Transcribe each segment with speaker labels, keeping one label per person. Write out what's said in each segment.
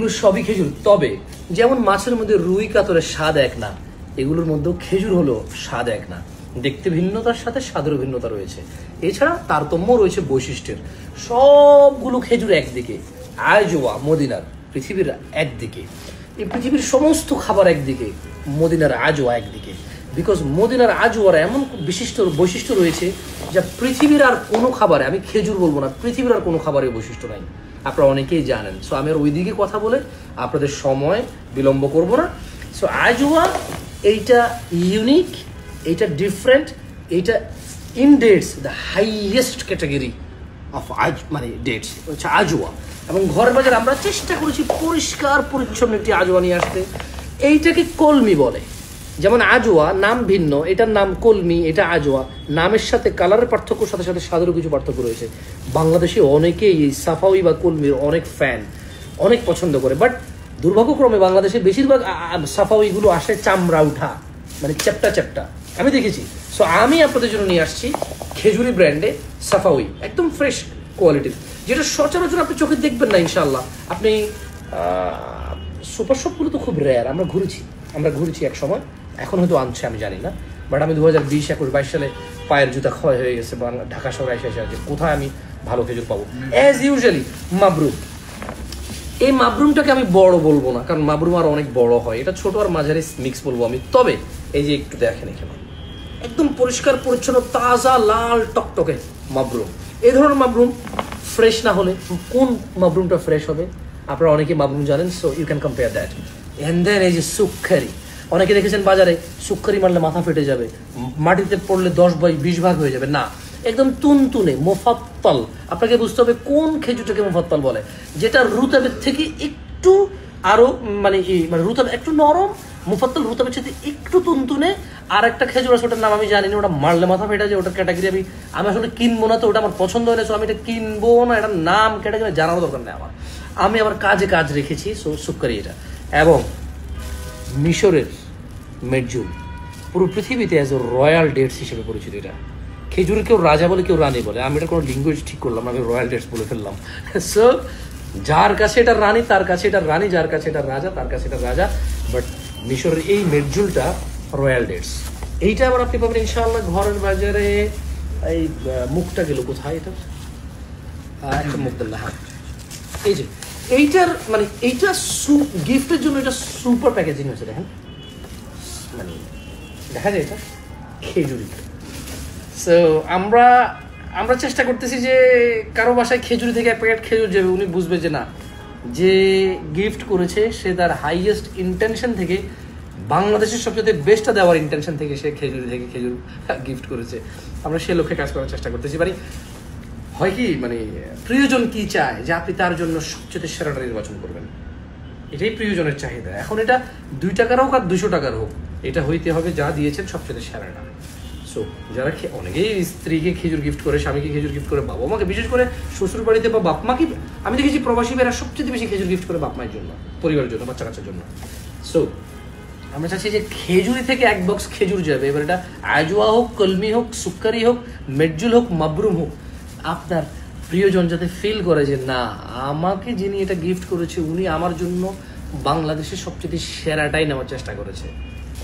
Speaker 1: এগুলো সবই খেজুর। তবে যেমন মাছের মধ্যে রুই কাতরের স্বাদ এক না, এগুলোর মধ্যেও খেজুর হলো স্বাদ এক না। দেখতে ভিন্নতার সাথে স্বাদেরও ভিন্নতা রয়েছে, এছাড়া তারতম্য রয়েছে বৈশিষ্ট্যের। সবগুলো খেজুর একদিকে, আজওয়া মদিনার পৃথিবীর একদিকে, এই পৃথিবীর সমস্ত খাবার একদিকে, মদিনার আজওয়া একদিকে। বিকজ মদিনার আজওয়ার এমন বৈশিষ্ট্য রয়েছে যা পৃথিবীর আর কোনো খাবারে, আমি খেজুর বলবো না, পৃথিবীর আর কোনো খাবারের বৈশিষ্ট্য নাই, আপনারা অনেকেই জানেন। সো আমি আর ওইদিকে কথা বলে আপনাদের সময় বিলম্ব করব না। সো আজওয়া এইটা ইউনিক, এইটা ডিফারেন্ট, এইটা in dates the highest category of মানে ডেটস হচ্ছে আজওয়া। এবং ঘরের বাজারে আমরা চেষ্টা করেছি পরিষ্কার পরিচ্ছন্ন একটি আজওয়া নিয়ে আসতে। এইটাকে কলমি বলে, যেমন আজওয়া নাম ভিন্ন, এটার নাম কলমি, এটা আজওয়া। নামের সাথে কালারের পার্থক্যর সাথে সাথে স্বাদেরও কিছু পার্থক্য রয়েছে। বাংলাদেশে অনেকেই এই সাফাউই বা কলমির অনেক ফ্যান, অনেক পছন্দ করে। বাট দুর্ভাগ্যক্রমে বাংলাদেশে বেশিরভাগ সাফাউইগুলো আসে চামড়া উঠা, মানে চ্যাপটা চ্যাপটা, আমি দেখেছি। সো আমি আপনাদের জন্য নিয়ে আসছি খেজুরি ব্র্যান্ডে সাফাউই, একদম ফ্রেশ কোয়ালিটির, যেটা সচরাচর আপনি চোখে দেখবেন না ইনশাল্লাহ। আপনি সুপার শপগুলো তো খুব রেয়ার, আমরা ঘুরেছি এক সময়, এখন হয়তো আনছে আমি জানি না। বাট আমি 2020, 21, 22 সালে পায়ের জুতা ক্ষয় হয়ে গেছে ঢাকা শহরে এসে যে কোথায় আমি ভালো খেজুর পাবো। অ্যাজ ইউজুয়ালি মাবরুম, এই মাবরুমটাকে আমি বড় বলবো না, কারণ মাবরুম আর অনেক বড় হয়, এটা ছোট আর মাঝারি মিক্স বলবো আমি। তবে এই যে একটু দেখেন এখানে একদম পরিষ্কার পরিচ্ছন্ন তাজা লাল টকটকে মাবরুম। এই ধরনের মাবরুম ফ্রেশ না হলে কোন মাবরুমটা ফ্রেশ হবে? আপনারা অনেকে মাবরুম জানেন, so you can compare that. And then এই যে সুক্কারি, অনেকে দেখেছেন বাজারে সুক্কারি মারলে মাথা ফেটে যাবে, মাটিতে পড়লে 10/20 ভাগ হয়ে যাবে, না, একদম তুনতুনে মোফাত্তাল। আপনাকে বুঝতে হবে কোন খেজুরটাকে মোফাত্তাল বলে, যেটা রুতাবের থেকে একটু আরো মানে রুতাব একটু নরম, মুফাত্তাল রুতাবের সাথে একটু তুনতুনে। আর একটা খেজুর আছে, ওটার নাম আমি জানি না, ওটা মারলে মাথা ফেটে যায়, ওটার ক্যাটাগরি আমি আসলে কিনবো না, তো ওটা আমার পছন্দ হয় না, সো আমি এটা কিনবো না, এটার নাম ক্যাটাগরি জানার দরকার নেই আমার, আমি আবার কাজ রেখেছি। সো সুক্কারি এটা। এবং মিশরের মেডজুল পুরো পৃথিবীতে অ্যাজ এ রয়্যাল ডেটস হিসেবে পরিচিত। এটা খেজুর কেউ রাজা বলে, কেউ রানী বলে, আমি এটা কোনো ল্যাঙ্গুয়েজ ঠিক করলাম না, আমি রয়্যাল ডেটস বলে ফেললাম। সো যার কাছে এটা রানী তার কাছে এটা রানী, যার কাছে এটা রাজা তার কাছে এটা রাজা। বাট মিশরের এই মেডজুলটা রয়্যাল ডেটস, এইটা আবার আপনি পাবেন ইনশাআল্লাহ ঘরের বাজারে। এই মুখটা গেল কোথায়, এটা একটা মুখ দেন না, হ্যাঁ এই যে এইটার মানে এইটা গিফটের জন্য এটা সুপার প্যাকেজিং হয়েছে, দেখেন মানে দেখা যায় এটা খেজুরি। সো আমরা চেষ্টা করতেছি যে কারো বাসায় খেজুরি থেকে এক প্যাকেট খেজুর যাবে, উনি বুঝবে যে না, যে গিফট করেছে সে তার হাইয়েস্ট ইন্টেনশন থেকে, বাংলাদেশের সবচেয়ে বেস্টটা দেওয়ার ইন্টেনশন থেকে সে খেজুরি থেকে খেজুর গিফট করেছে। আমরা সে লক্ষ্যে কাজ করার চেষ্টা করতেছি। মানে হয় কি, মানে প্রিয়জন কি চায় যে আপনি তার জন্য সবচেয়ে সেরাটা নির্বাচন করবেন, এটাই প্রিয়জনের চাহিদা। এখন এটা 2 টাকার হোক আর 200 টাকার হোক, এটা হইতে হবে যা দিয়েছেন সবচেয়ে সেরাটা। সো যারা অনেকেই স্ত্রীকে খেজুর গিফট করে, স্বামীকে খেজুর গিফট করে, বাবা মাকে, বিশেষ করে শ্বশুর বাড়িতে বা বাপ মাকে আমি দেখেছি প্রবাসী ভাইরা সবচেয়ে বেশি খেজুর গিফট করে বাপ মায়ের জন্য, পরিবারের জন্য, বাচ্চা কাচ্চার জন্য। সো আমরা চাচ্ছি যে খেজুরি থেকে এক বক্স খেজুর যাবে, এবার এটা আজওয়া হোক, কলমি হোক, সুক্কারি হোক, মেডজুল হোক, মাবরুম হোক, আপনার প্রিয়জন যাতে ফিল করে যে না, আমাকে যিনি এটা গিফট করেছে উনি আমার জন্য বাংলাদেশের সবচেয়ে সেরাটাই নেওয়ার চেষ্টা করেছে।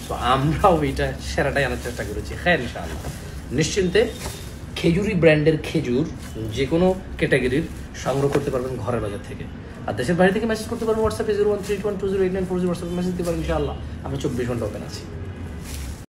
Speaker 1: তো আমরাও এটা সেরাটাই আনার চেষ্টা করেছি। হ্যাঁ ইনশাআল্লাহ নিশ্চিন্তে খেজুরি ব্র্যান্ডের খেজুর যে কোনো ক্যাটাগরির সংগ্রহ করতে পারবেন ঘরের বাজার থেকে। আর দেশের বাইরে থেকে মেসেজ করতে পারবেন হোয়াটসঅ্যাপে 013120894 হোয়াটসঅ্যাপে মেসেজ দিতে পারবেন ইনশাআল্লাহ। আমরা 24 ঘন্টা ওপেন আছি।